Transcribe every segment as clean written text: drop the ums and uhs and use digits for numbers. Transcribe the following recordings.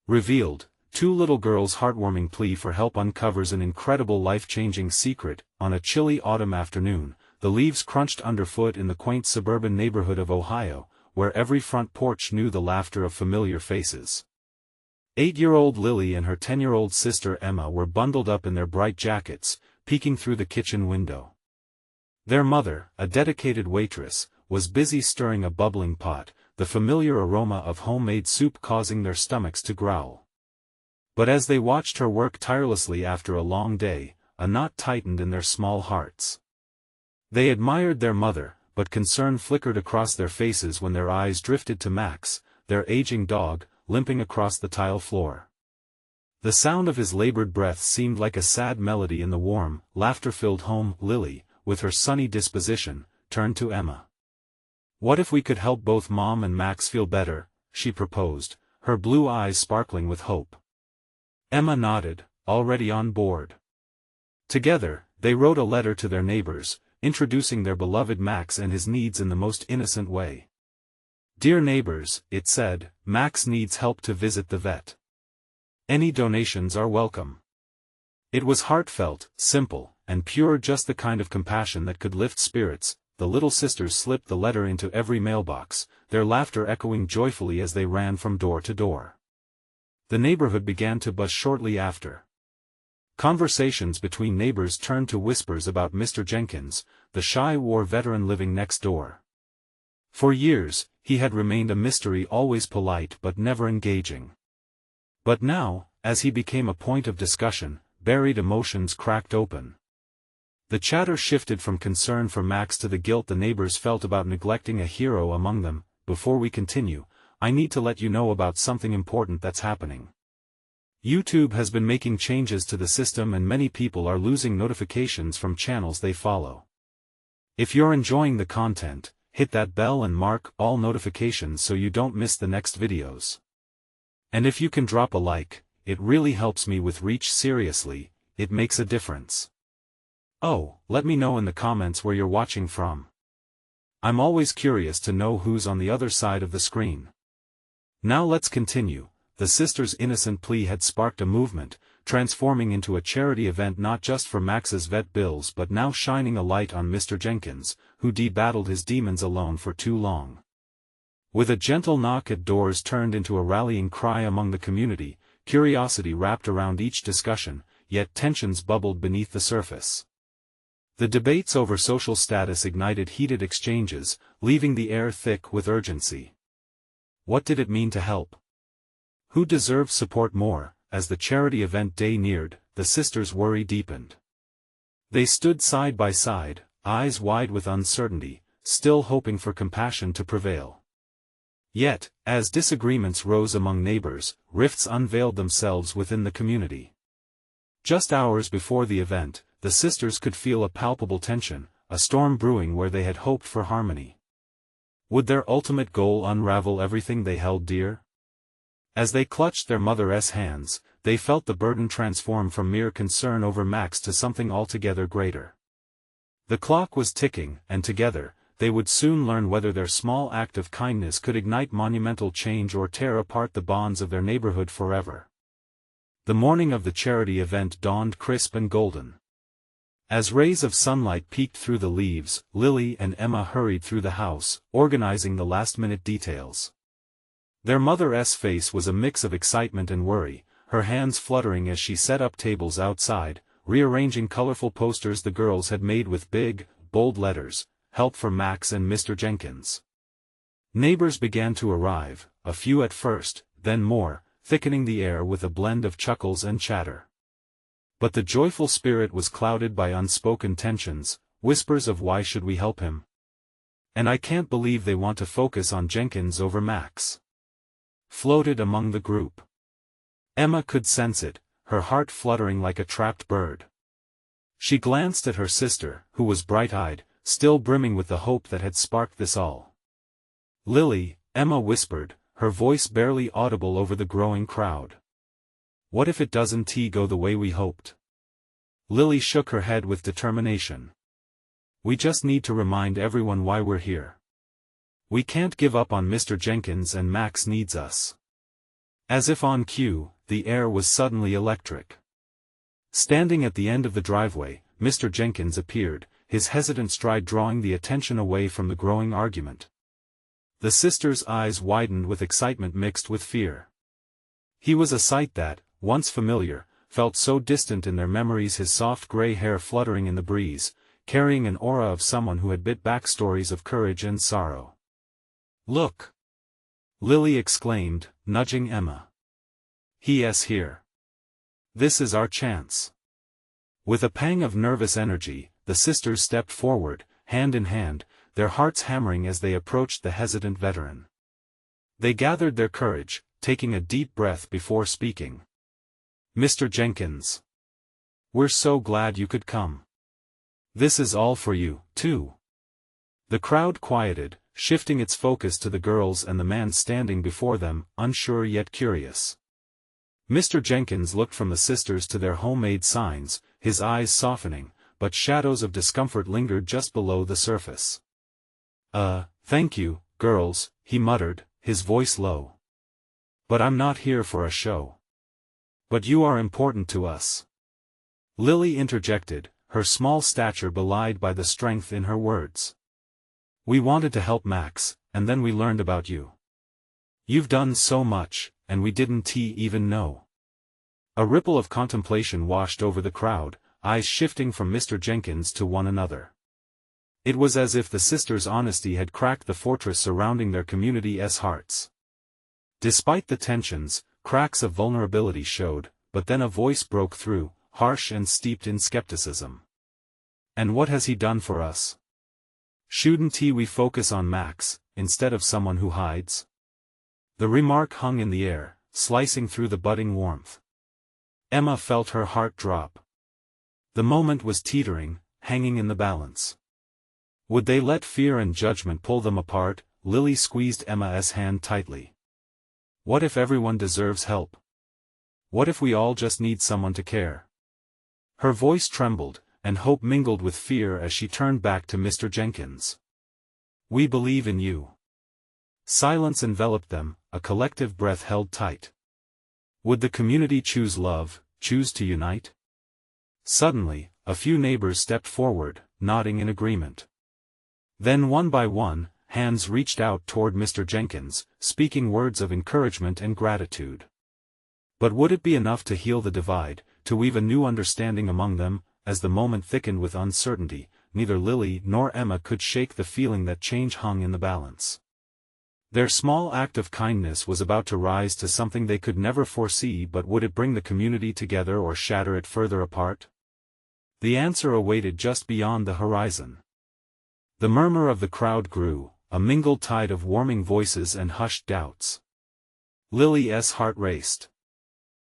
Revealed, two little girls' heartwarming plea for help uncovers an incredible life-changing secret. On a chilly autumn afternoon, the leaves crunched underfoot in the quaint suburban neighborhood of Ohio, where every front porch knew the laughter of familiar faces. 8-year-old Lily and her 10-year-old sister Emma were bundled up in their bright jackets, peeking through the kitchen window. Their mother, a dedicated waitress, was busy stirring a bubbling pot, the familiar aroma of homemade soup causing their stomachs to growl. But as they watched her work tirelessly after a long day, a knot tightened in their small hearts. They admired their mother, but concern flickered across their faces when their eyes drifted to Max, their aging dog, limping across the tile floor. The sound of his labored breath seemed like a sad melody in the warm, laughter-filled home. Lily, with her sunny disposition, turned to Emma. "What if we could help both Mom and Max feel better?" she proposed, her blue eyes sparkling with hope. Emma nodded, already on board. Together, they wrote a letter to their neighbors, introducing their beloved Max and his needs in the most innocent way. "Dear neighbors," it said, "Max needs help to visit the vet. Any donations are welcome." It was heartfelt, simple, and pure, just the kind of compassion that could lift spirits. The little sisters slipped the letter into every mailbox, their laughter echoing joyfully as they ran from door to door. The neighborhood began to buzz shortly after. Conversations between neighbors turned to whispers about Mr. Jenkins, the shy war veteran living next door. For years, he had remained a mystery, always polite but never engaging. But now, as he became a point of discussion, buried emotions cracked open. The chatter shifted from concern for Max to the guilt the neighbors felt about neglecting a hero among them. "Before we continue, I need to let you know about something important that's happening. YouTube has been making changes to the system and many people are losing notifications from channels they follow. If you're enjoying the content, hit that bell and mark all notifications so you don't miss the next videos. And if you can drop a like, it really helps me with reach. Seriously, it makes a difference. Oh, let me know in the comments where you're watching from. I'm always curious to know who's on the other side of the screen." Now let's continue. The sisters' innocent plea had sparked a movement, transforming into a charity event not just for Max's vet bills but now shining a light on Mr. Jenkins, who battled his demons alone for too long. With a gentle knock at doors turned into a rallying cry among the community, curiosity wrapped around each discussion, yet tensions bubbled beneath the surface. The debates over social status ignited heated exchanges, leaving the air thick with urgency. What did it mean to help? Who deserved support more? As the charity event day neared, the sisters' worry deepened. They stood side by side, eyes wide with uncertainty, still hoping for compassion to prevail. Yet, as disagreements rose among neighbors, rifts unveiled themselves within the community. Just hours before the event, the sisters could feel a palpable tension, a storm brewing where they had hoped for harmony. Would their ultimate goal unravel everything they held dear? As they clutched their mother's hands, they felt the burden transform from mere concern over Max to something altogether greater. The clock was ticking, and together, they would soon learn whether their small act of kindness could ignite monumental change or tear apart the bonds of their neighborhood forever. The morning of the charity event dawned crisp and golden. As rays of sunlight peeked through the leaves, Lily and Emma hurried through the house, organizing the last-minute details. Their mother's face was a mix of excitement and worry, her hands fluttering as she set up tables outside, rearranging colorful posters the girls had made with big, bold letters, "Help for Max and Mr. Jenkins." Neighbors began to arrive, a few at first, then more, thickening the air with a blend of chuckles and chatter. But the joyful spirit was clouded by unspoken tensions, whispers of "Why should we help him? And I can't believe they want to focus on Jenkins over Max," floated among the group. Emma could sense it, her heart fluttering like a trapped bird. She glanced at her sister, who was bright-eyed, still brimming with the hope that had sparked this all. "Lily," Emma whispered, her voice barely audible over the growing crowd. "What if it doesn't go the way we hoped?" Lily shook her head with determination. "We just need to remind everyone why we're here. We can't give up on Mr. Jenkins and Max needs us." As if on cue, the air was suddenly electric. Standing at the end of the driveway, Mr. Jenkins appeared, his hesitant stride drawing the attention away from the growing argument. The sisters' eyes widened with excitement mixed with fear. He was a sight that, once familiar, felt so distant in their memories, his soft gray hair fluttering in the breeze, carrying an aura of someone who had bit back stories of courage and sorrow. "Look!" Lily exclaimed, nudging Emma. "He's here. This is our chance." With a pang of nervous energy, the sisters stepped forward, hand in hand, their hearts hammering as they approached the hesitant veteran. They gathered their courage, taking a deep breath before speaking. "Mr. Jenkins. We're so glad you could come. This is all for you, too." The crowd quieted, shifting its focus to the girls and the man standing before them, unsure yet curious. Mr. Jenkins looked from the sisters to their homemade signs, his eyes softening, but shadows of discomfort lingered just below the surface. Thank you, girls," he muttered, his voice low. "But I'm not here for a show." "But you are important to us," Lily interjected, her small stature belied by the strength in her words. "We wanted to help Max, and then we learned about you. You've done so much, and we didn't even know." A ripple of contemplation washed over the crowd, eyes shifting from Mr. Jenkins to one another. It was as if the sisters' honesty had cracked the fortress surrounding their community's hearts. Despite the tensions, cracks of vulnerability showed, but then a voice broke through, harsh and steeped in skepticism. "And what has he done for us? Shouldn't we focus on Max, instead of someone who hides?" The remark hung in the air, slicing through the budding warmth. Emma felt her heart drop. The moment was teetering, hanging in the balance. Would they let fear and judgment pull them apart? Lily squeezed Emma's hand tightly. "What if everyone deserves help? What if we all just need someone to care?" Her voice trembled, and hope mingled with fear as she turned back to Mr. Jenkins. "We believe in you." Silence enveloped them, a collective breath held tight. Would the community choose love, choose to unite? Suddenly, a few neighbors stepped forward, nodding in agreement. Then one by one, hands reached out toward Mr. Jenkins, speaking words of encouragement and gratitude. But would it be enough to heal the divide, to weave a new understanding among them? As the moment thickened with uncertainty, neither Lily nor Emma could shake the feeling that change hung in the balance. Their small act of kindness was about to rise to something they could never foresee, but would it bring the community together or shatter it further apart? The answer awaited just beyond the horizon. The murmur of the crowd grew, a mingled tide of warming voices and hushed doubts. Lily's heart raced.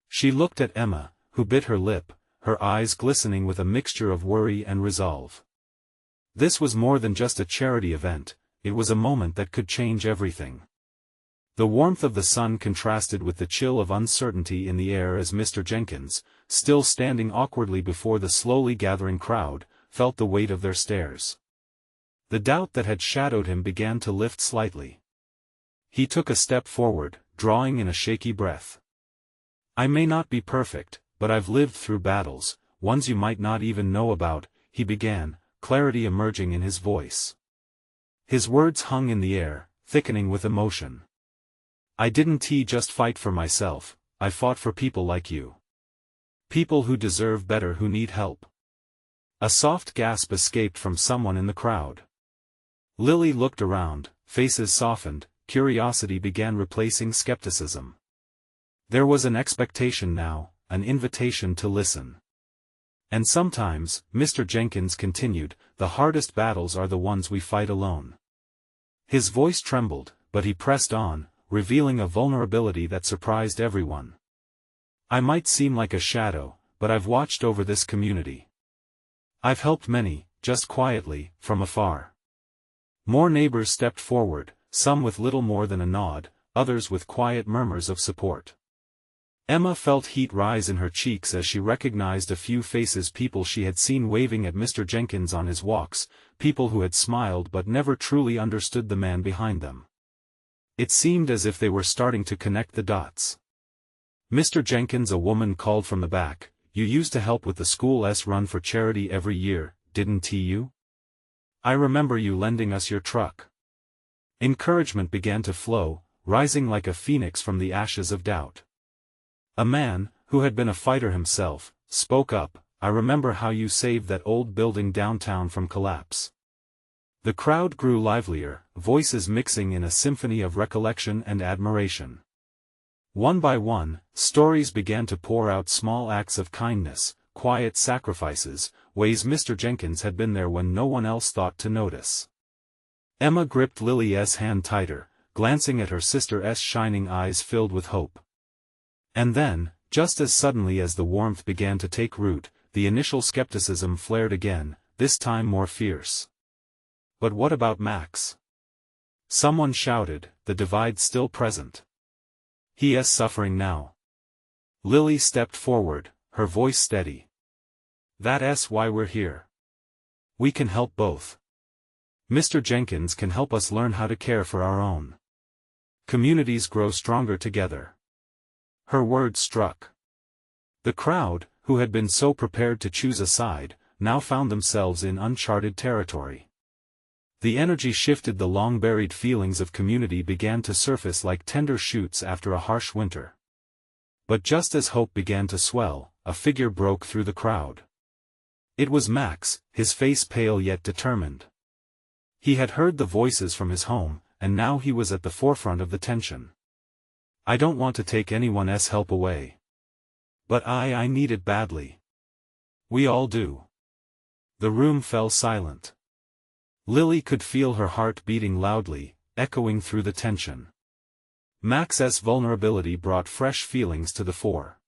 She looked at Emma, who bit her lip, her eyes glistening with a mixture of worry and resolve. This was more than just a charity event, it was a moment that could change everything. The warmth of the sun contrasted with the chill of uncertainty in the air as Mr. Jenkins, still standing awkwardly before the slowly gathering crowd, felt the weight of their stares. The doubt that had shadowed him began to lift slightly. He took a step forward, drawing in a shaky breath. "I may not be perfect, but I've lived through battles, ones you might not even know about," he began, clarity emerging in his voice. His words hung in the air, thickening with emotion. "I didn't just fight for myself, I fought for people like you. People who deserve better, who need help." A soft gasp escaped from someone in the crowd. Lily looked around, faces softened, curiosity began replacing skepticism. There was an expectation now, an invitation to listen. "And sometimes," Mr. Jenkins continued, "the hardest battles are the ones we fight alone." His voice trembled, but he pressed on, revealing a vulnerability that surprised everyone. "I might seem like a shadow, but I've watched over this community. I've helped many, just quietly, from afar." More neighbors stepped forward, some with little more than a nod, others with quiet murmurs of support. Emma felt heat rise in her cheeks as she recognized a few faces, people she had seen waving at Mr. Jenkins on his walks, people who had smiled but never truly understood the man behind them. It seemed as if they were starting to connect the dots. "Mr. Jenkins," a woman called from the back, "you used to help with the school's run for charity every year, didn't you? I remember you lending us your truck." Encouragement began to flow, rising like a phoenix from the ashes of doubt. A man, who had been a fighter himself, spoke up, "I remember how you saved that old building downtown from collapse." The crowd grew livelier, voices mixing in a symphony of recollection and admiration. One by one, stories began to pour out, small acts of kindness, quiet sacrifices, ways Mr. Jenkins had been there when no one else thought to notice. Emma gripped Lily's hand tighter, glancing at her sister's shining eyes filled with hope. And then, just as suddenly as the warmth began to take root, the initial skepticism flared again, this time more fierce. "But what about Max?" someone shouted, the divide still present. "He is suffering now." Lily stepped forward, her voice steady. "That's why we're here. We can help both. Mr. Jenkins can help us learn how to care for our own. Communities grow stronger together." Her words struck. The crowd, who had been so prepared to choose a side, now found themselves in uncharted territory. The energy shifted, the long-buried feelings of community began to surface like tender shoots after a harsh winter. But just as hope began to swell, a figure broke through the crowd. It was Max, his face pale yet determined. He had heard the voices from his home, and now he was at the forefront of the tension. "I don't want to take anyone's help away. But I need it badly. We all do." The room fell silent. Lily could feel her heart beating loudly, echoing through the tension. Max's vulnerability brought fresh feelings to the fore.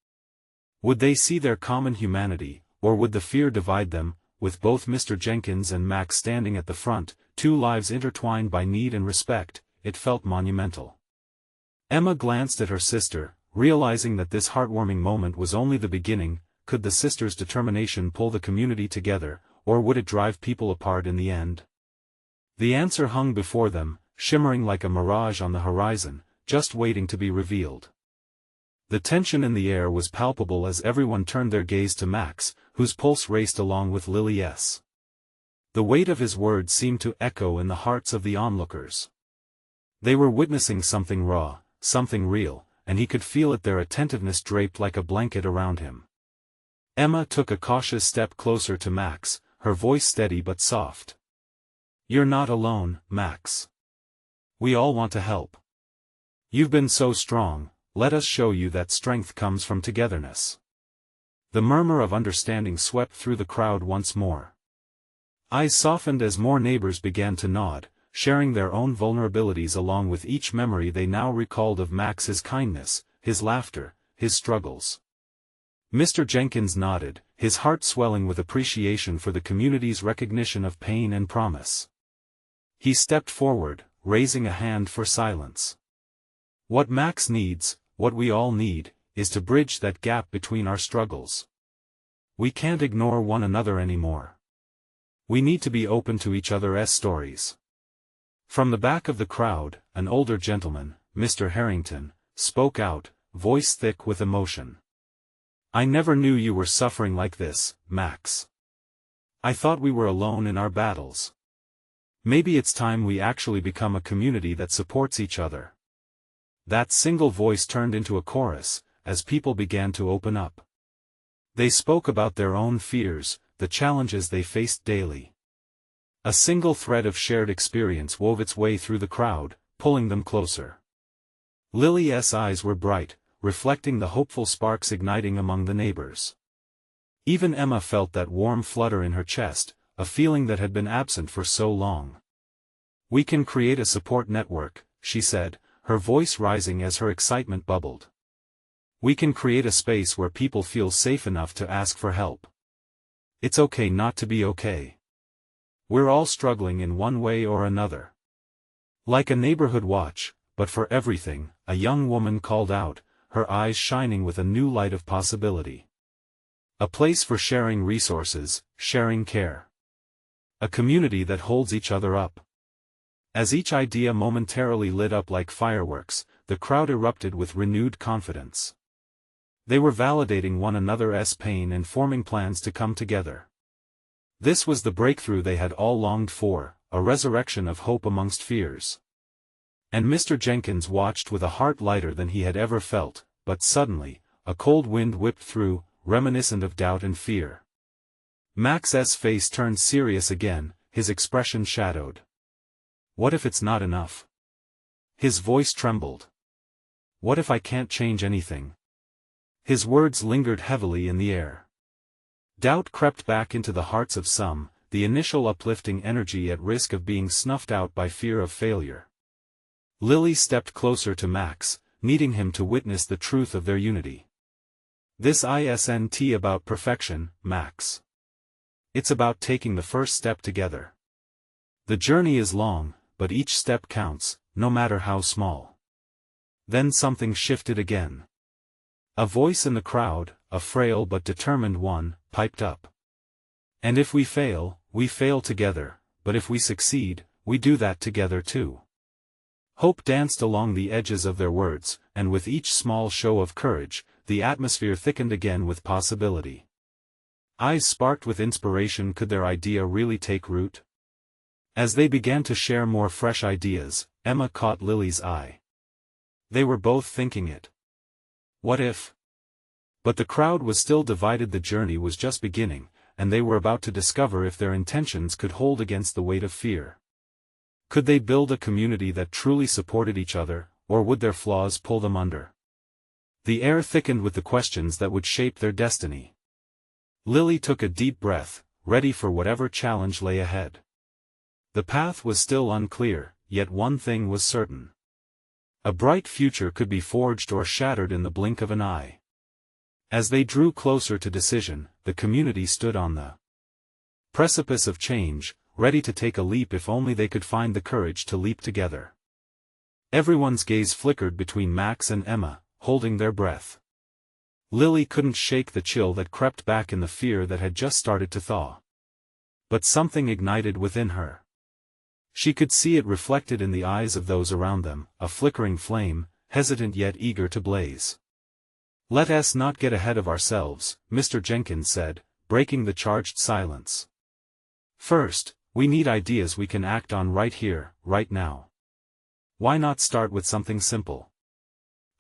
Would they see their common humanity, or would the fear divide them? With both Mr. Jenkins and Max standing at the front, two lives intertwined by need and respect, it felt monumental. Emma glanced at her sister, realizing that this heartwarming moment was only the beginning. Could the sisters' determination pull the community together, or would it drive people apart in the end? The answer hung before them, shimmering like a mirage on the horizon, just waiting to be revealed. The tension in the air was palpable as everyone turned their gaze to Max, whose pulse raced along with Lily's. The weight of his words seemed to echo in the hearts of the onlookers. They were witnessing something raw, something real, and he could feel it, their attentiveness draped like a blanket around him. Emma took a cautious step closer to Max, her voice steady but soft. "You're not alone, Max. We all want to help. You've been so strong, let us show you that strength comes from togetherness." The murmur of understanding swept through the crowd once more. Eyes softened as more neighbors began to nod, sharing their own vulnerabilities along with each memory they now recalled of Max's kindness, his laughter, his struggles. Mr. Jenkins nodded, his heart swelling with appreciation for the community's recognition of pain and promise. He stepped forward, raising a hand for silence. "What Max needs, what we all need, is to bridge that gap between our struggles. We can't ignore one another anymore. We need to be open to each other's stories." From the back of the crowd, an older gentleman, Mr. Harrington, spoke out, voice thick with emotion. "I never knew you were suffering like this, Max. I thought we were alone in our battles. Maybe it's time we actually become a community that supports each other." That single voice turned into a chorus, as people began to open up. They spoke about their own fears, the challenges they faced daily. A single thread of shared experience wove its way through the crowd, pulling them closer. Lily's eyes were bright, reflecting the hopeful sparks igniting among the neighbors. Even Emma felt that warm flutter in her chest, a feeling that had been absent for so long. "We can create a support network," she said, her voice rising as her excitement bubbled. "We can create a space where people feel safe enough to ask for help. It's okay not to be okay. We're all struggling in one way or another." Like a neighborhood watch, but for everything, a young woman called out, her eyes shining with a new light of possibility. "A place for sharing resources, sharing care. A community that holds each other up." As each idea momentarily lit up like fireworks, the crowd erupted with renewed confidence. They were validating one another's pain and forming plans to come together. This was the breakthrough they had all longed for, a resurrection of hope amongst fears. And Mr. Jenkins watched with a heart lighter than he had ever felt, but suddenly, a cold wind whipped through, reminiscent of doubt and fear. Max's face turned serious again, his expression shadowed. What if it's not enough? His voice trembled. What if I can't change anything? His words lingered heavily in the air. Doubt crept back into the hearts of some, the initial uplifting energy at risk of being snuffed out by fear of failure. Lily stepped closer to Max, needing him to witness the truth of their unity. This isn't about perfection, Max. It's about taking the first step together. The journey is long, but each step counts, no matter how small. Then something shifted again. A voice in the crowd, a frail but determined one, piped up. And if we fail together, but if we succeed, we do that together too. Hope danced along the edges of their words, and with each small show of courage, the atmosphere thickened again with possibility. Eyes sparked with inspiration. Could their idea really take root? As they began to share more fresh ideas, Emma caught Lily's eye. They were both thinking it. What if? But the crowd was still divided. The journey was just beginning, and they were about to discover if their intentions could hold against the weight of fear. Could they build a community that truly supported each other, or would their flaws pull them under? The air thickened with the questions that would shape their destiny. Lily took a deep breath, ready for whatever challenge lay ahead. The path was still unclear, yet one thing was certain. A bright future could be forged or shattered in the blink of an eye. As they drew closer to decision, the community stood on the precipice of change, ready to take a leap if only they could find the courage to leap together. Everyone's gaze flickered between Max and Emma, holding their breath. Lily couldn't shake the chill that crept back in the fear that had just started to thaw. But something ignited within her. She could see it reflected in the eyes of those around them, a flickering flame, hesitant yet eager to blaze. "Let us not get ahead of ourselves," Mr. Jenkins said, breaking the charged silence. "First, we need ideas we can act on right here, right now. Why not start with something simple?"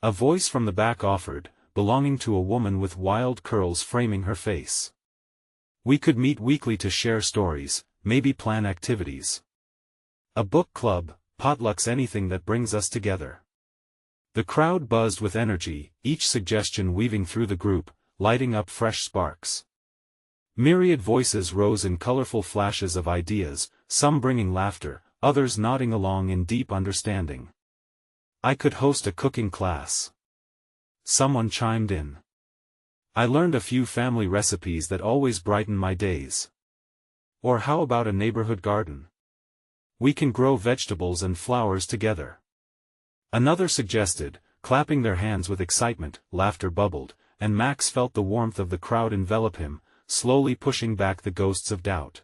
A voice from the back offered, belonging to a woman with wild curls framing her face. "We could meet weekly to share stories, maybe plan activities. A book club, potlucks, anything that brings us together." The crowd buzzed with energy, each suggestion weaving through the group, lighting up fresh sparks. Myriad voices rose in colorful flashes of ideas, some bringing laughter, others nodding along in deep understanding. "I could host a cooking class," someone chimed in. "I learned a few family recipes that always brighten my days." Or how about a neighborhood garden? "We can grow vegetables and flowers together." Another suggested, clapping their hands with excitement. Laughter bubbled, and Max felt the warmth of the crowd envelop him, slowly pushing back the ghosts of doubt.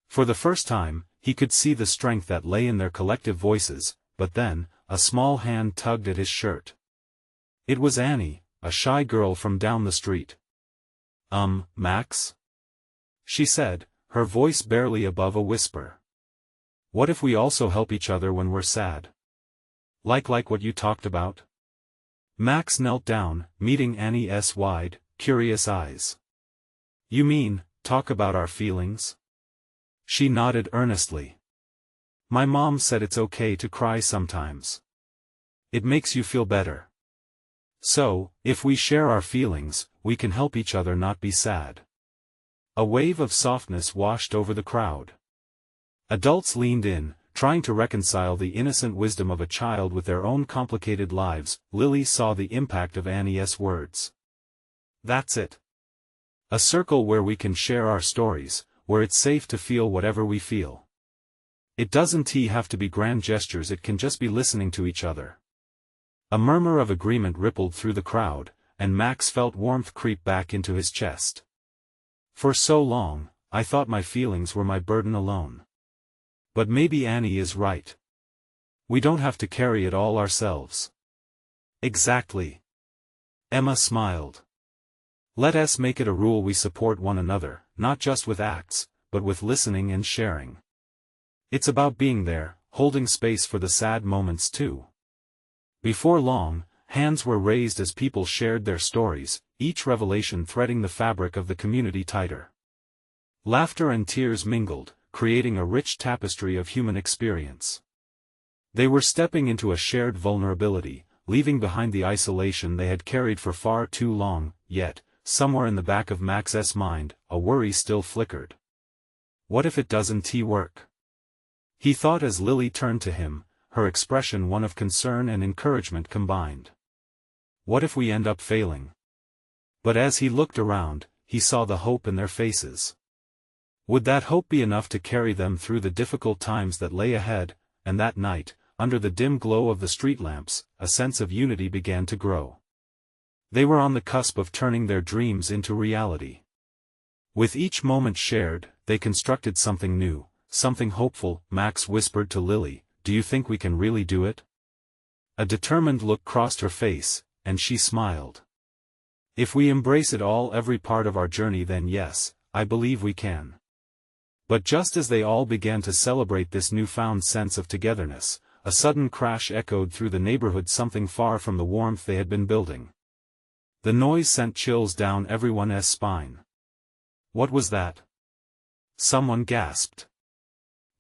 For the first time, he could see the strength that lay in their collective voices, but then, a small hand tugged at his shirt. It was Annie, a shy girl from down the street. Max?" she said, her voice barely above a whisper. "What if we also help each other when we're sad? Like what you talked about?" Max knelt down, meeting Annie's wide, curious eyes. "You mean, talk about our feelings?" She nodded earnestly. "My mom said it's okay to cry sometimes. It makes you feel better. So, if we share our feelings, we can help each other not be sad." A wave of softness washed over the crowd. Adults leaned in, trying to reconcile the innocent wisdom of a child with their own complicated lives. Lily saw the impact of Annie's words. "That's it. A circle where we can share our stories, where it's safe to feel whatever we feel. It doesn't have to be grand gestures, it can just be listening to each other." A murmur of agreement rippled through the crowd, and Max felt warmth creep back into his chest. "For so long, I thought my feelings were my burden alone. But maybe Annie is right. We don't have to carry it all ourselves." "Exactly. Emma smiled. Let us make it a rule we support one another, not just with acts, but with listening and sharing. It's about being there, holding space for the sad moments too. Before long, hands were raised as people shared their stories, each revelation threading the fabric of the community tighter. Laughter and tears mingled, creating a rich tapestry of human experience. They were stepping into a shared vulnerability, leaving behind the isolation they had carried for far too long, yet, somewhere in the back of Max's mind, a worry still flickered. What if it doesn't work? He thought as Lily turned to him, her expression one of concern and encouragement combined. What if we end up failing? But as he looked around, he saw the hope in their faces. Would that hope be enough to carry them through the difficult times that lay ahead? And that night, under the dim glow of the street lamps, a sense of unity began to grow. They were on the cusp of turning their dreams into reality. With each moment shared, they constructed something new, something hopeful. Max whispered to Lily, "Do you think we can really do it?" A determined look crossed her face, and she smiled. "If we embrace it all, every part of our journey, then yes, I believe we can." But just as they all began to celebrate this newfound sense of togetherness, a sudden crash echoed through the neighborhood, something far from the warmth they had been building. The noise sent chills down everyone's spine. What was that? Someone gasped.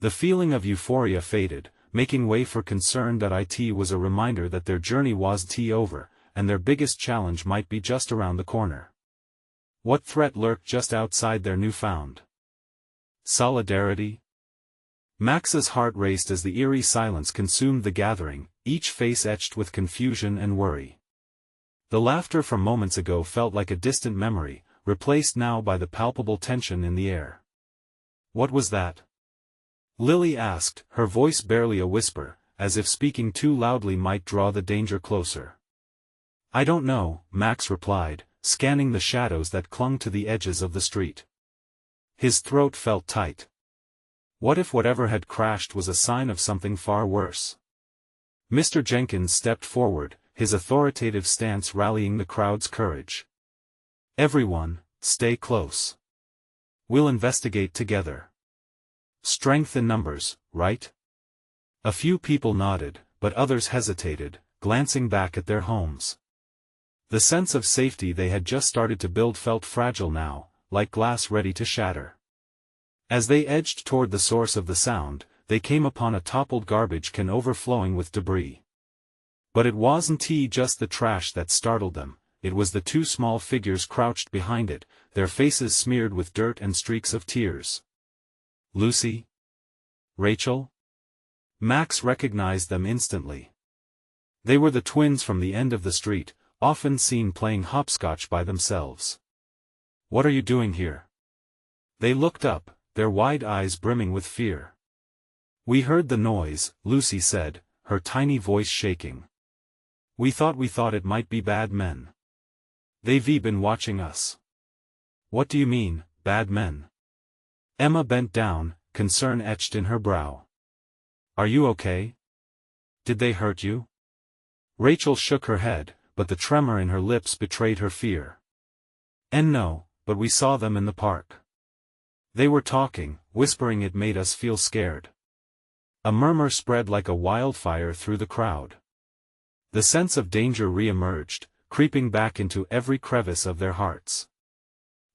The feeling of euphoria faded, making way for concern. It was a reminder that their journey wasn't over, and their biggest challenge might be just around the corner. What threat lurked just outside their newfound solidarity? Max's heart raced as the eerie silence consumed the gathering, each face etched with confusion and worry. The laughter from moments ago felt like a distant memory, replaced now by the palpable tension in the air. What was that? Lily asked, her voice barely a whisper, as if speaking too loudly might draw the danger closer. I don't know, Max replied, scanning the shadows that clung to the edges of the street. His throat felt tight. What if whatever had crashed was a sign of something far worse? Mr. Jenkins stepped forward, his authoritative stance rallying the crowd's courage. Everyone, stay close. We'll investigate together. Strength in numbers, right? A few people nodded, but others hesitated, glancing back at their homes. The sense of safety they had just started to build felt fragile now, like glass ready to shatter. As they edged toward the source of the sound, they came upon a toppled garbage can overflowing with debris. But it wasn't just the trash that startled them, it was the two small figures crouched behind it, their faces smeared with dirt and streaks of tears. Lucy? Rachel? Max recognized them instantly. They were the twins from the end of the street, often seen playing hopscotch by themselves. What are you doing here? They looked up, their wide eyes brimming with fear. We heard the noise, Lucy said, her tiny voice shaking. We thought it might be bad men. They've been watching us. What do you mean, bad men? Emma bent down, concern etched in her brow. Are you okay? Did they hurt you? Rachel shook her head, but the tremor in her lips betrayed her fear. And no, but we saw them in the park. They were talking, whispering. It made us feel scared. A murmur spread like a wildfire through the crowd. The sense of danger re-emerged, creeping back into every crevice of their hearts.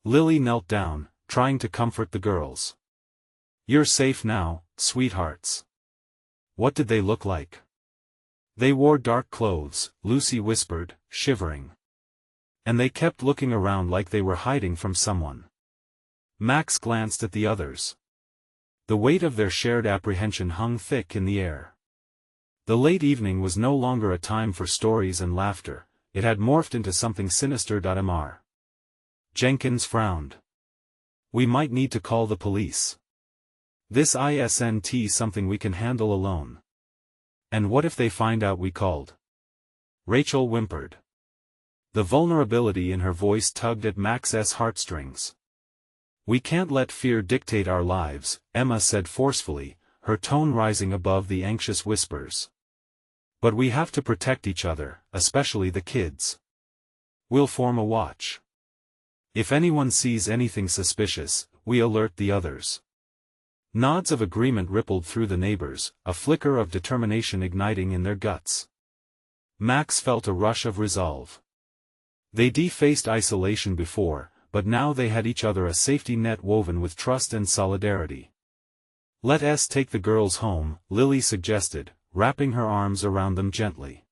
Lily knelt down, trying to comfort the girls. You're safe now, sweethearts. What did they look like? They wore dark clothes, Lucy whispered, shivering. And they kept looking around like they were hiding from someone. Max glanced at the others. The weight of their shared apprehension hung thick in the air. The late evening was no longer a time for stories and laughter, it had morphed into something sinister. Mr. Jenkins frowned. We might need to call the police. This isn't something we can handle alone. And what if they find out we called? Rachel whimpered. The vulnerability in her voice tugged at Max's heartstrings. We can't let fear dictate our lives, Emma said forcefully, her tone rising above the anxious whispers. But we have to protect each other, especially the kids. We'll form a watch. If anyone sees anything suspicious, we alert the others." Nods of agreement rippled through the neighbors, a flicker of determination igniting in their guts. Max felt a rush of resolve. They defaced isolation before, but now they had each other, a safety net woven with trust and solidarity. "Let us take the girls home," Lily suggested, wrapping her arms around them gently.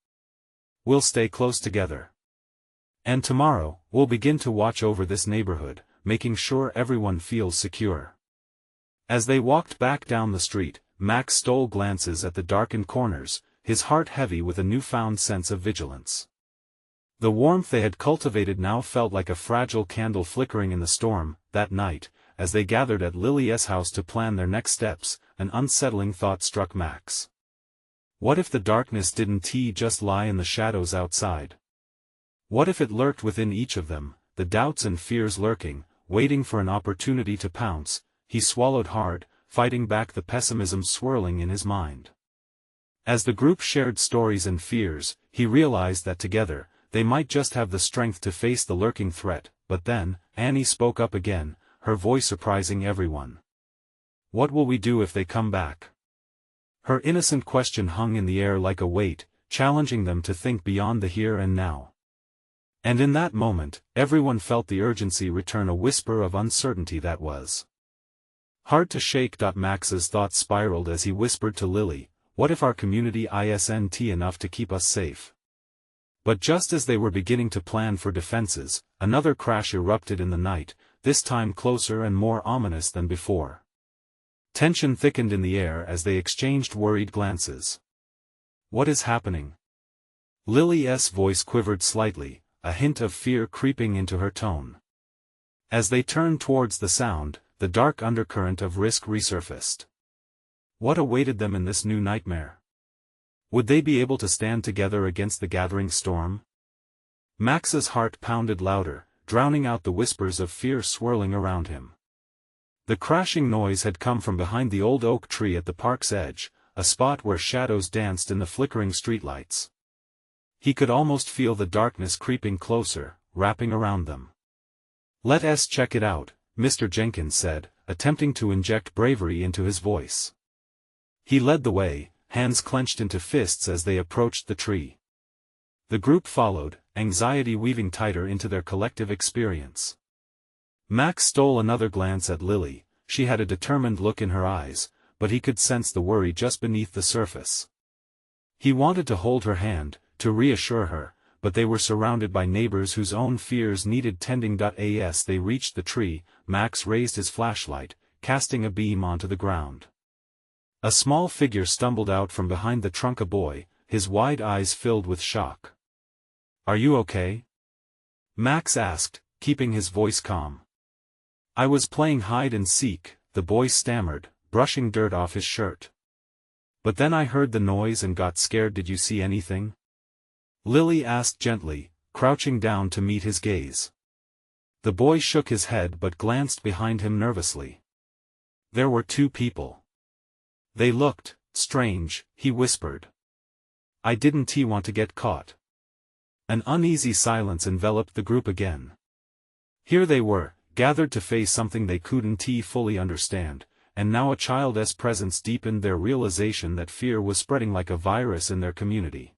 "We'll stay close together. And tomorrow, we'll begin to watch over this neighborhood, making sure everyone feels secure." As they walked back down the street, Max stole glances at the darkened corners, his heart heavy with a newfound sense of vigilance. The warmth they had cultivated now felt like a fragile candle flickering in the storm. That night, as they gathered at Lily's house to plan their next steps, an unsettling thought struck Max. What if the darkness didn't just lie in the shadows outside? What if it lurked within each of them, the doubts and fears lurking, waiting for an opportunity to pounce? He swallowed hard, fighting back the pessimism swirling in his mind. As the group shared stories and fears, he realized that together, they might just have the strength to face the lurking threat. But then, Annie spoke up again, her voice surprising everyone. "What will we do if they come back?" Her innocent question hung in the air like a weight, challenging them to think beyond the here and now. And in that moment, everyone felt the urgency return, a whisper of uncertainty that was hard to shake. Max's thoughts spiraled as he whispered to Lily, "What if our community isn't enough to keep us safe?" But just as they were beginning to plan for defenses, another crash erupted in the night, this time closer and more ominous than before. Tension thickened in the air as they exchanged worried glances. "What is happening?" Lily's voice quivered slightly, a hint of fear creeping into her tone. As they turned towards the sound, the dark undercurrent of risk resurfaced. What awaited them in this new nightmare? Would they be able to stand together against the gathering storm? Max's heart pounded louder, drowning out the whispers of fear swirling around him. The crashing noise had come from behind the old oak tree at the park's edge, a spot where shadows danced in the flickering streetlights. He could almost feel the darkness creeping closer, wrapping around them. "Let us check it out," Mr. Jenkins said, attempting to inject bravery into his voice. He led the way, hands clenched into fists as they approached the tree. The group followed, anxiety weaving tighter into their collective experience. Max stole another glance at Lily. She had a determined look in her eyes, but he could sense the worry just beneath the surface. He wanted to hold her hand, to reassure her, but they were surrounded by neighbors whose own fears needed tending. As they reached the tree, Max raised his flashlight, casting a beam onto the ground. A small figure stumbled out from behind the trunk, a boy, his wide eyes filled with shock. "Are you okay?" Max asked, keeping his voice calm. "I was playing hide and seek," the boy stammered, brushing dirt off his shirt. "But then I heard the noise and got scared." "Did you see anything?" Lily asked gently, crouching down to meet his gaze. The boy shook his head but glanced behind him nervously. "There were two people. They looked strange," he whispered. "I didn't want to get caught." An uneasy silence enveloped the group again. Here they were, gathered to face something they couldn't fully understand, and now a child's presence deepened their realization that fear was spreading like a virus in their community.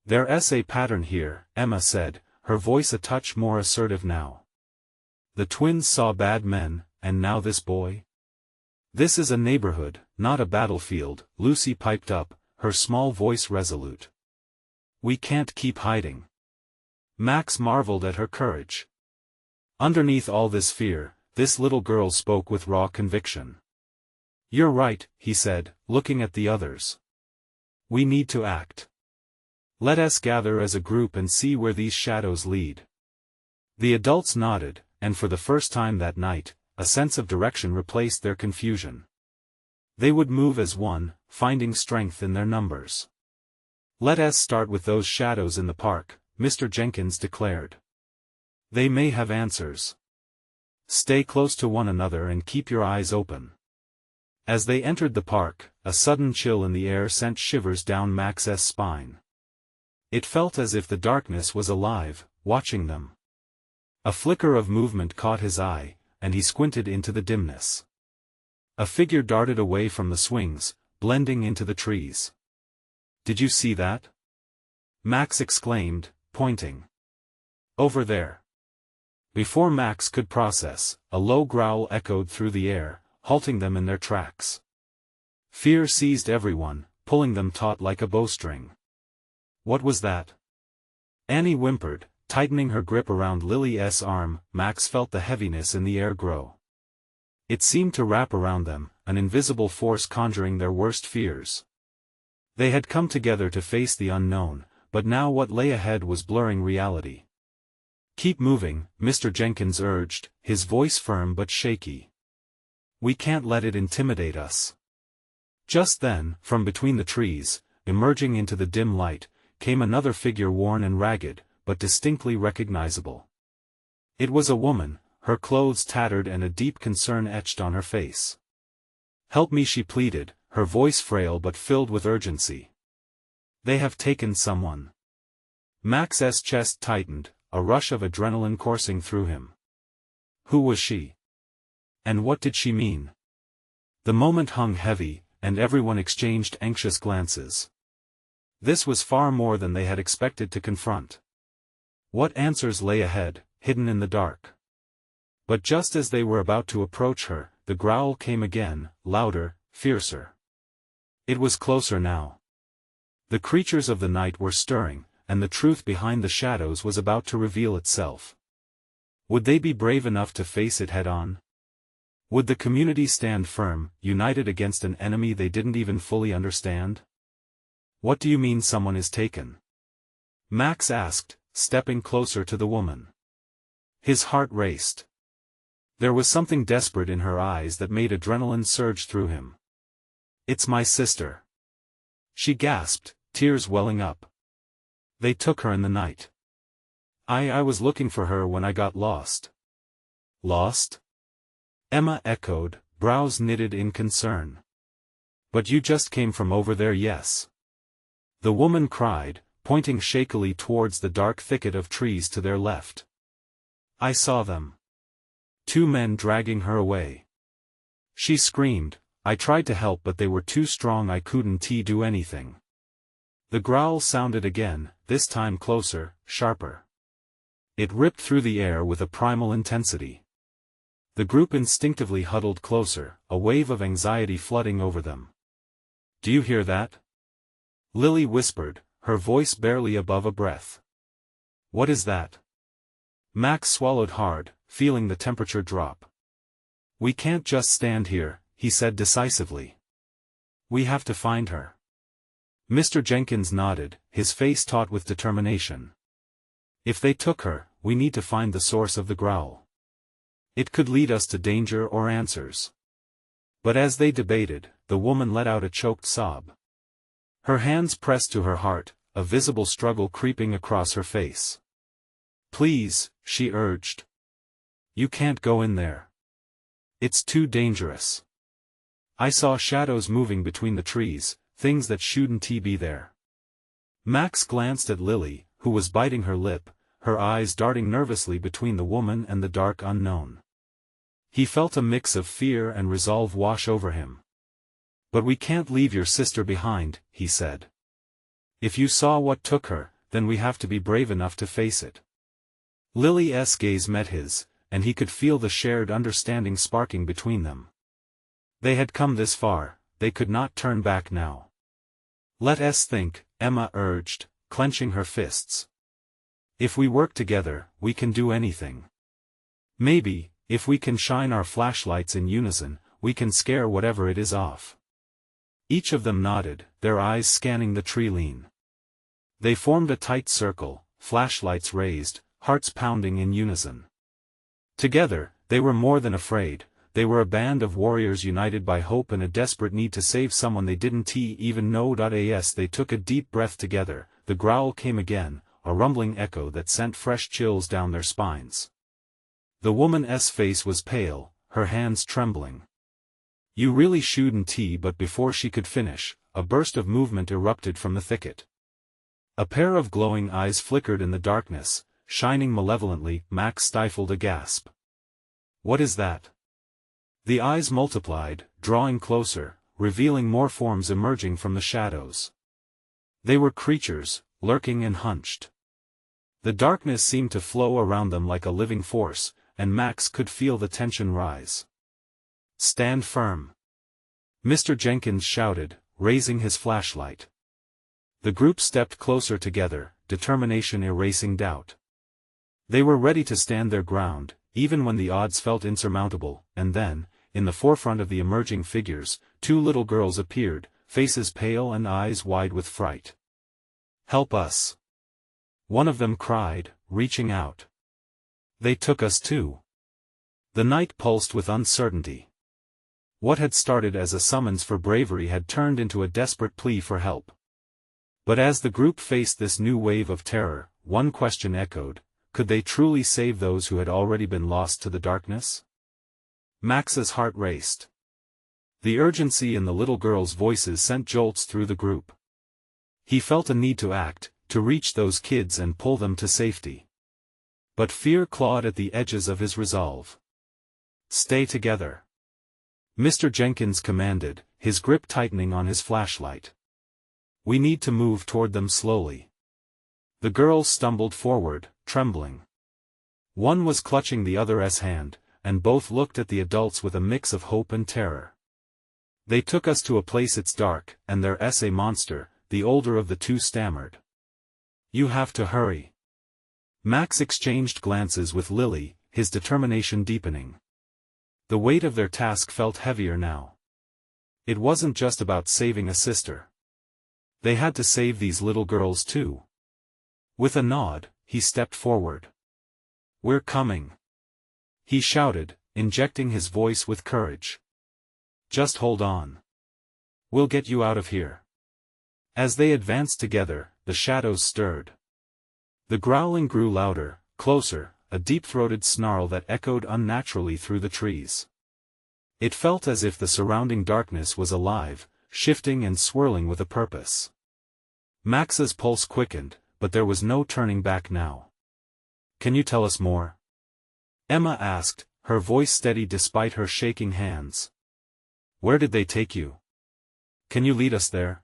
"There's a pattern here," Emma said, her voice a touch more assertive now. "The twins saw bad men, and now this boy?" "This is a neighborhood, not a battlefield," Lucy piped up, her small voice resolute. "We can't keep hiding." Max marveled at her courage. Underneath all this fear, this little girl spoke with raw conviction. "You're right," he said, looking at the others. "We need to act. Let us gather as a group and see where these shadows lead." The adults nodded, and for the first time that night, a sense of direction replaced their confusion. They would move as one, finding strength in their numbers. "Let us start with those shadows in the park," Mr. Jenkins declared. "They may have answers. Stay close to one another and keep your eyes open." As they entered the park, a sudden chill in the air sent shivers down Max's spine. It felt as if the darkness was alive, watching them. A flicker of movement caught his eye, and he squinted into the dimness. A figure darted away from the swings, blending into the trees. "Did you see that?" Max exclaimed, pointing. "Over there." Before Max could process, a low growl echoed through the air, halting them in their tracks. Fear seized everyone, pulling them taut like a bowstring. "What was that?" Annie whimpered, tightening her grip around Lily's arm. Max felt the heaviness in the air grow. It seemed to wrap around them, an invisible force conjuring their worst fears. They had come together to face the unknown, but now what lay ahead was blurring reality. "Keep moving," Mr. Jenkins urged, his voice firm but shaky. "We can't let it intimidate us." Just then, from between the trees, emerging into the dim light, came another figure worn and ragged, but distinctly recognizable. It was a woman, her clothes tattered and a deep concern etched on her face. "Help me," she pleaded, her voice frail but filled with urgency. "They have taken someone." Max's chest tightened, a rush of adrenaline coursing through him. Who was she? And what did she mean? The moment hung heavy, and everyone exchanged anxious glances. This was far more than they had expected to confront. What answers lay ahead, hidden in the dark? But just as they were about to approach her, the growl came again, louder, fiercer. It was closer now. The creatures of the night were stirring, and the truth behind the shadows was about to reveal itself. Would they be brave enough to face it head-on? Would the community stand firm, united against an enemy they didn't even fully understand? "What do you mean someone is taken?" Max asked, stepping closer to the woman. His heart raced. There was something desperate in her eyes that made adrenaline surge through him. "It's my sister," she gasped, tears welling up. "They took her in the night. I was looking for her when I got lost." "Lost?" Emma echoed, brows knitted in concern. "But you just came from over there, yes?" The woman cried, pointing shakily towards the dark thicket of trees to their left. "I saw them. 2 men dragging her away." She screamed, "I tried to help but they were too strong, I couldn't do anything." The growl sounded again, this time closer, sharper. It ripped through the air with a primal intensity. The group instinctively huddled closer, a wave of anxiety flooding over them. "Do you hear that?" Lily whispered, her voice barely above a breath. "What is that?" Max swallowed hard, feeling the temperature drop. "We can't just stand here," he said decisively. "We have to find her." Mr. Jenkins nodded, his face taut with determination. "If they took her, we need to find the source of the growl. It could lead us to danger or answers." But as they debated, the woman let out a choked sob. Her hands pressed to her heart, a visible struggle creeping across her face. "Please," she urged. "You can't go in there. It's too dangerous. I saw shadows moving between the trees, things that shouldn't be there." Max glanced at Lily, who was biting her lip, her eyes darting nervously between the woman and the dark unknown. He felt a mix of fear and resolve wash over him. "But we can't leave your sister behind," he said. "If you saw what took her, then we have to be brave enough to face it." Lily's gaze met his, and he could feel the shared understanding sparking between them. They had come this far, they could not turn back now. "Let us think," Emma urged, clenching her fists. "If we work together, we can do anything. Maybe, if we can shine our flashlights in unison, we can scare whatever it is off." Each of them nodded, their eyes scanning the tree line. They formed a tight circle, flashlights raised, hearts pounding in unison. Together, they were more than afraid, they were a band of warriors united by hope and a desperate need to save someone they didn't even know. As they took a deep breath together, the growl came again, a rumbling echo that sent fresh chills down their spines. The woman's face was pale, her hands trembling. "You really shouldn't," but before she could finish, a burst of movement erupted from the thicket. A pair of glowing eyes flickered in the darkness, shining malevolently. Max stifled a gasp. What is that? The eyes multiplied, drawing closer, revealing more forms emerging from the shadows. They were creatures, lurking and hunched. The darkness seemed to flow around them like a living force, and Max could feel the tension rise. Stand firm, Mr. Jenkins shouted, raising his flashlight. The group stepped closer together, determination erasing doubt. They were ready to stand their ground, even when the odds felt insurmountable, and then, in the forefront of the emerging figures, two little girls appeared, faces pale and eyes wide with fright. Help us! One of them cried, reaching out. They took us too. The night pulsed with uncertainty. What had started as a summons for bravery had turned into a desperate plea for help. But as the group faced this new wave of terror, one question echoed: could they truly save those who had already been lost to the darkness? Max's heart raced. The urgency in the little girls' voices sent jolts through the group. He felt a need to act, to reach those kids and pull them to safety. But fear clawed at the edges of his resolve. Stay together, Mr. Jenkins commanded, his grip tightening on his flashlight. We need to move toward them slowly. The girls stumbled forward, trembling. One was clutching the other's hand, and both looked at the adults with a mix of hope and terror. They took us to a place it's dark, and there's a monster, the older of the two stammered. You have to hurry. Max exchanged glances with Lily, his determination deepening. The weight of their task felt heavier now. It wasn't just about saving a sister. They had to save these little girls too. With a nod, he stepped forward. We're coming, he shouted, injecting his voice with courage. Just hold on. We'll get you out of here. As they advanced together, the shadows stirred. The growling grew louder, closer, a deep-throated snarl that echoed unnaturally through the trees. It felt as if the surrounding darkness was alive, shifting and swirling with a purpose. Max's pulse quickened, but there was no turning back now. Can you tell us more? Emma asked, her voice steady despite her shaking hands. Where did they take you? Can you lead us there?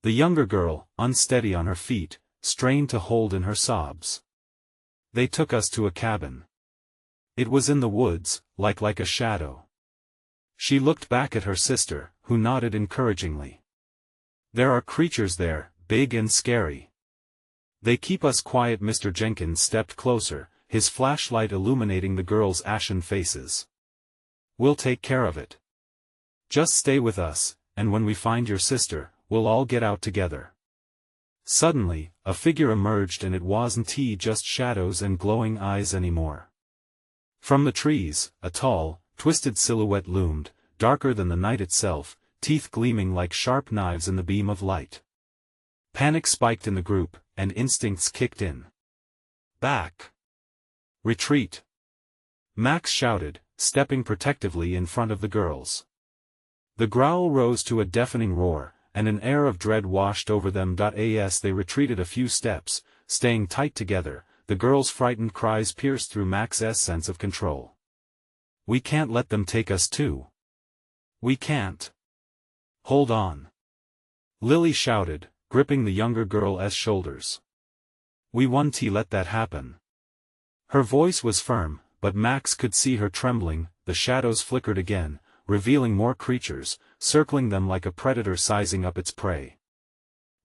The younger girl, unsteady on her feet, strained to hold in her sobs. They took us to a cabin. It was in the woods, like a shadow. She looked back at her sister, who nodded encouragingly. There are creatures there, big and scary. They keep us quiet. Mr. Jenkins stepped closer, his flashlight illuminating the girls' ashen faces. We'll take care of it. Just stay with us, and when we find your sister, we'll all get out together. Suddenly, a figure emerged, and it wasn't just shadows and glowing eyes anymore. From the trees, a tall, twisted silhouette loomed, darker than the night itself, teeth gleaming like sharp knives in the beam of light. Panic spiked in the group, and instincts kicked in. Back! Retreat! Max shouted, stepping protectively in front of the girls. The growl rose to a deafening roar, and an air of dread washed over them. As they retreated a few steps, staying tight together, the girls' frightened cries pierced through Max's sense of control. We can't let them take us too. We can't. Hold on. Lily shouted, gripping the younger girl's shoulders. We won't let that happen. Her voice was firm, but Max could see her trembling. The shadows flickered again, revealing more creatures, circling them like a predator sizing up its prey.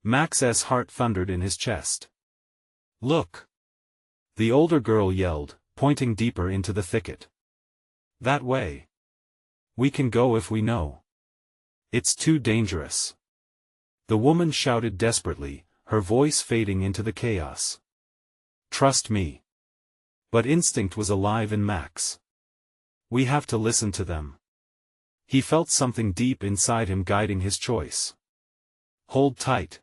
Max's heart thundered in his chest. Look! The older girl yelled, pointing deeper into the thicket. That way. We can go if we know. It's too dangerous. The woman shouted desperately, her voice fading into the chaos. Trust me. But instinct was alive in Max. We have to listen to them. He felt something deep inside him guiding his choice. Hold tight.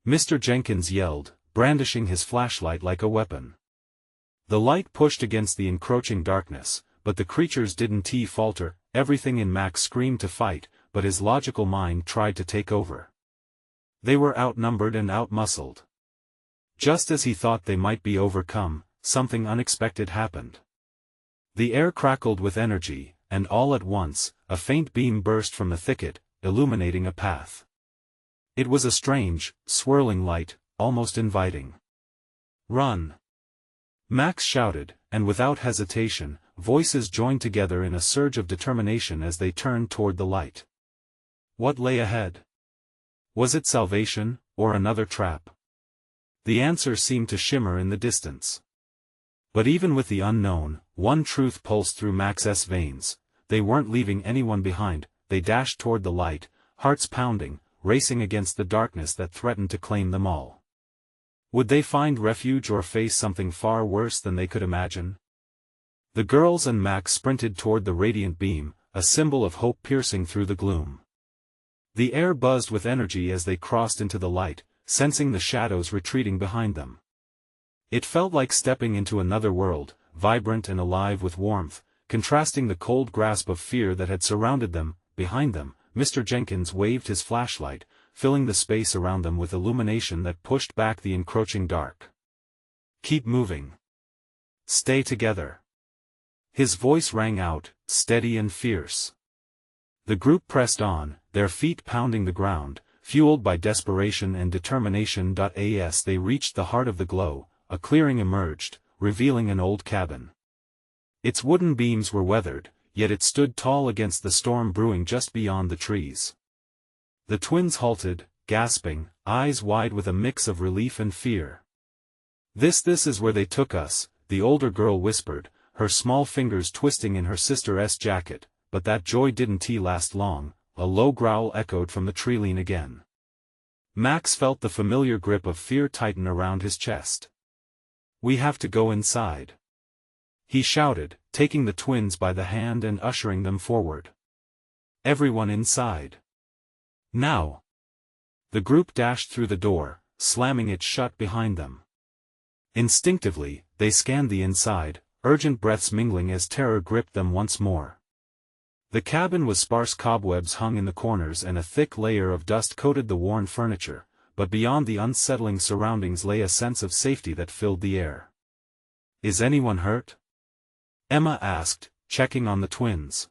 Mr. Jenkins yelled, brandishing his flashlight like a weapon. The light pushed against the encroaching darkness, but the creatures didn't falter. Everything in Max screamed to fight, but his logical mind tried to take over. They were outnumbered and outmuscled. Just as he thought they might be overcome, something unexpected happened. The air crackled with energy, and all at once, a faint beam burst from the thicket, illuminating a path. It was a strange, swirling light, almost inviting. "Run!" Max shouted, and without hesitation, voices joined together in a surge of determination as they turned toward the light. What lay ahead? Was it salvation, or another trap? The answer seemed to shimmer in the distance. But even with the unknown, one truth pulsed through Max's veins: they weren't leaving anyone behind. They dashed toward the light, hearts pounding, racing against the darkness that threatened to claim them all. Would they find refuge or face something far worse than they could imagine? The girls and Max sprinted toward the radiant beam, a symbol of hope piercing through the gloom. The air buzzed with energy as they crossed into the light, sensing the shadows retreating behind them. It felt like stepping into another world, vibrant and alive with warmth, contrasting the cold grasp of fear that had surrounded them. Behind them, Mr. Jenkins waved his flashlight, filling the space around them with illumination that pushed back the encroaching dark. "Keep moving. Stay together." His voice rang out, steady and fierce. The group pressed on, their feet pounding the ground, fueled by desperation and determination. As they reached the heart of the glow, a clearing emerged, revealing an old cabin. Its wooden beams were weathered, yet it stood tall against the storm brewing just beyond the trees. The twins halted, gasping, eyes wide with a mix of relief and fear. This is where they took us," the older girl whispered, her small fingers twisting in her sister's jacket, but that joy didn't last long. A low growl echoed from the treeline again. Max felt the familiar grip of fear tighten around his chest. "We have to go inside," he shouted, taking the twins by the hand and ushering them forward. "Everyone inside. Now!" The group dashed through the door, slamming it shut behind them. Instinctively, they scanned the inside, urgent breaths mingling as terror gripped them once more. The cabin was sparse, cobwebs hung in the corners and a thick layer of dust coated the worn furniture, but beyond the unsettling surroundings lay a sense of safety that filled the air. "Is anyone hurt?" Emma asked, checking on the twins.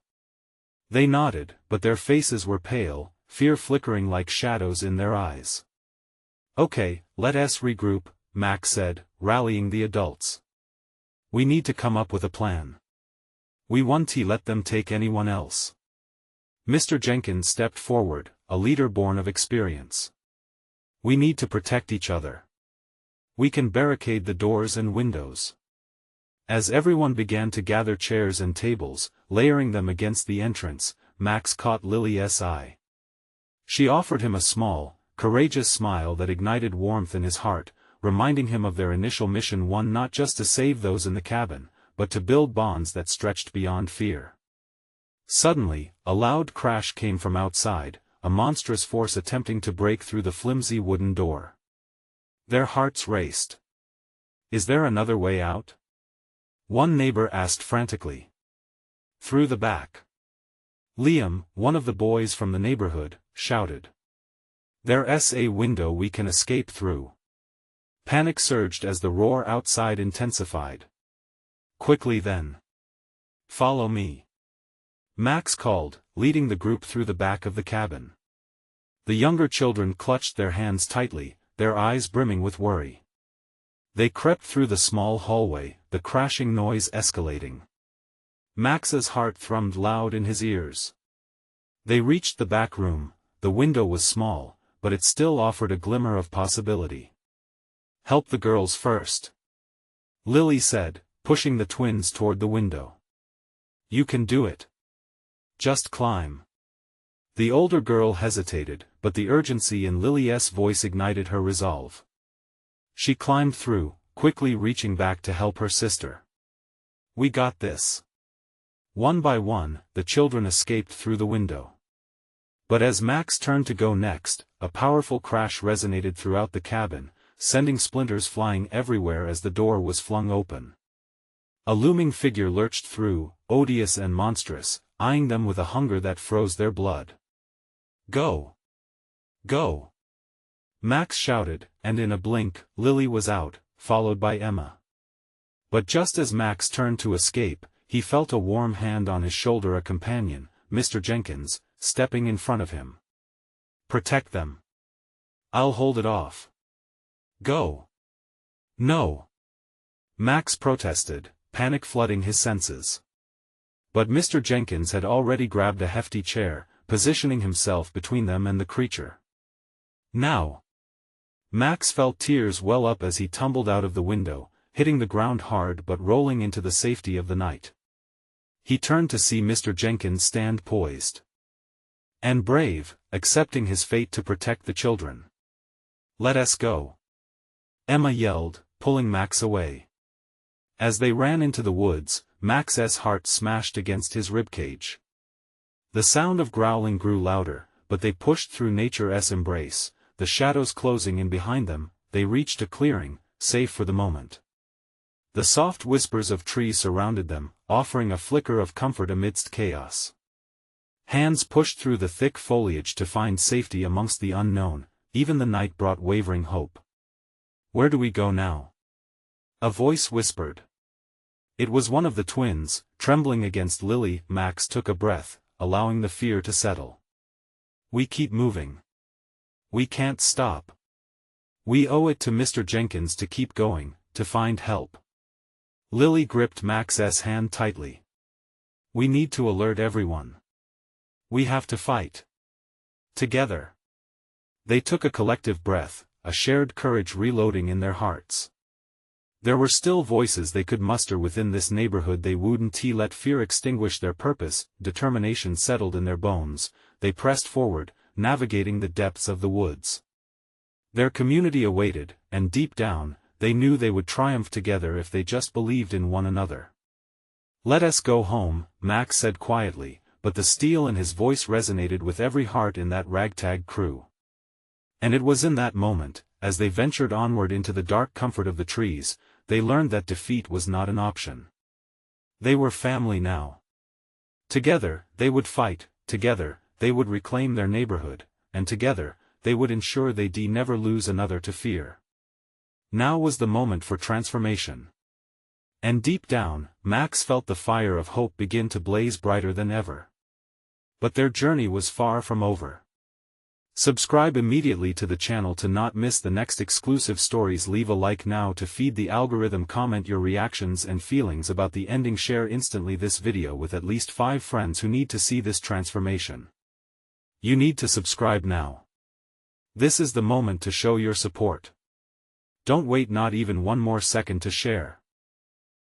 They nodded, but their faces were pale, fear flickering like shadows in their eyes. "Okay, let us regroup," Max said, rallying the adults. "We need to come up with a plan. We won't let them take anyone else." Mr. Jenkins stepped forward, a leader born of experience. "We need to protect each other. We can barricade the doors and windows." As everyone began to gather chairs and tables, layering them against the entrance, Max caught Lily's eye. She offered him a small, courageous smile that ignited warmth in his heart, reminding him of their initial mission, one not just to save those in the cabin, but to build bonds that stretched beyond fear. Suddenly, a loud crash came from outside, a monstrous force attempting to break through the flimsy wooden door. Their hearts raced. "Is there another way out?" one neighbor asked frantically. "Through the back." Liam, one of the boys from the neighborhood, shouted. "There's a window we can escape through." Panic surged as the roar outside intensified. Quickly then. "Follow me," Max called, leading the group through the back of the cabin. The younger children clutched their hands tightly, their eyes brimming with worry. They crept through the small hallway, the crashing noise escalating. Max's heart thrummed loud in his ears. They reached the back room. The window was small, but it still offered a glimmer of possibility. "Help the girls first," Lily said, pushing the twins toward the window. "You can do it. Just climb." The older girl hesitated, but the urgency in Lily's voice ignited her resolve. She climbed through, quickly reaching back to help her sister. "We got this." One by one, the children escaped through the window. But as Max turned to go next, a powerful crash resonated throughout the cabin, sending splinters flying everywhere as the door was flung open. A looming figure lurched through, odious and monstrous, eyeing them with a hunger that froze their blood. "Go! Go!" Max shouted, and in a blink, Lily was out, followed by Emma. But just as Max turned to escape, he felt a warm hand on his shoulder, a companion, Mr. Jenkins, stepping in front of him. "Protect them. I'll hold it off." "Go." "No." Max protested, panic flooding his senses. But Mr. Jenkins had already grabbed a hefty chair, positioning himself between them and the creature. "Now." Max felt tears well up as he tumbled out of the window, hitting the ground hard but rolling into the safety of the night. He turned to see Mr. Jenkins stand poised and brave, accepting his fate to protect the children. "Let us go," Emma yelled, pulling Max away. As they ran into the woods, Max's heart smashed against his ribcage. The sound of growling grew louder, but they pushed through nature's embrace, the shadows closing in behind them. They reached a clearing, safe for the moment. The soft whispers of trees surrounded them, offering a flicker of comfort amidst chaos. Hands pushed through the thick foliage to find safety amongst the unknown. Even the night brought wavering hope. "Where do we go now?" a voice whispered. It was one of the twins, trembling against Lily. Max took a breath, allowing the fear to settle. "We keep moving. We can't stop. We owe it to Mr. Jenkins to keep going, to find help." Lily gripped Max's hand tightly. "We need to alert everyone. We have to fight. Together." They took a collective breath, a shared courage reloading in their hearts. There were still voices they could muster within this neighborhood. They wouldn't let fear extinguish their purpose. Determination settled in their bones. They pressed forward, navigating the depths of the woods. Their community awaited, and deep down, they knew they would triumph together if they just believed in one another. "Let us go home," Max said quietly, but the steel in his voice resonated with every heart in that ragtag crew. And it was in that moment, as they ventured onward into the dark comfort of the trees, they learned that defeat was not an option. They were family now. Together, they would fight, together, they would reclaim their neighborhood, and together, they would ensure they'd never lose another to fear. Now was the moment for transformation. And deep down, Max felt the fire of hope begin to blaze brighter than ever. But their journey was far from over. Subscribe immediately to the channel to not miss the next exclusive stories. Leave a like now to feed the algorithm. Comment your reactions and feelings about the ending. Share instantly this video with at least 5 friends who need to see this transformation. You need to subscribe now. This is the moment to show your support. Don't wait not even one more second to share.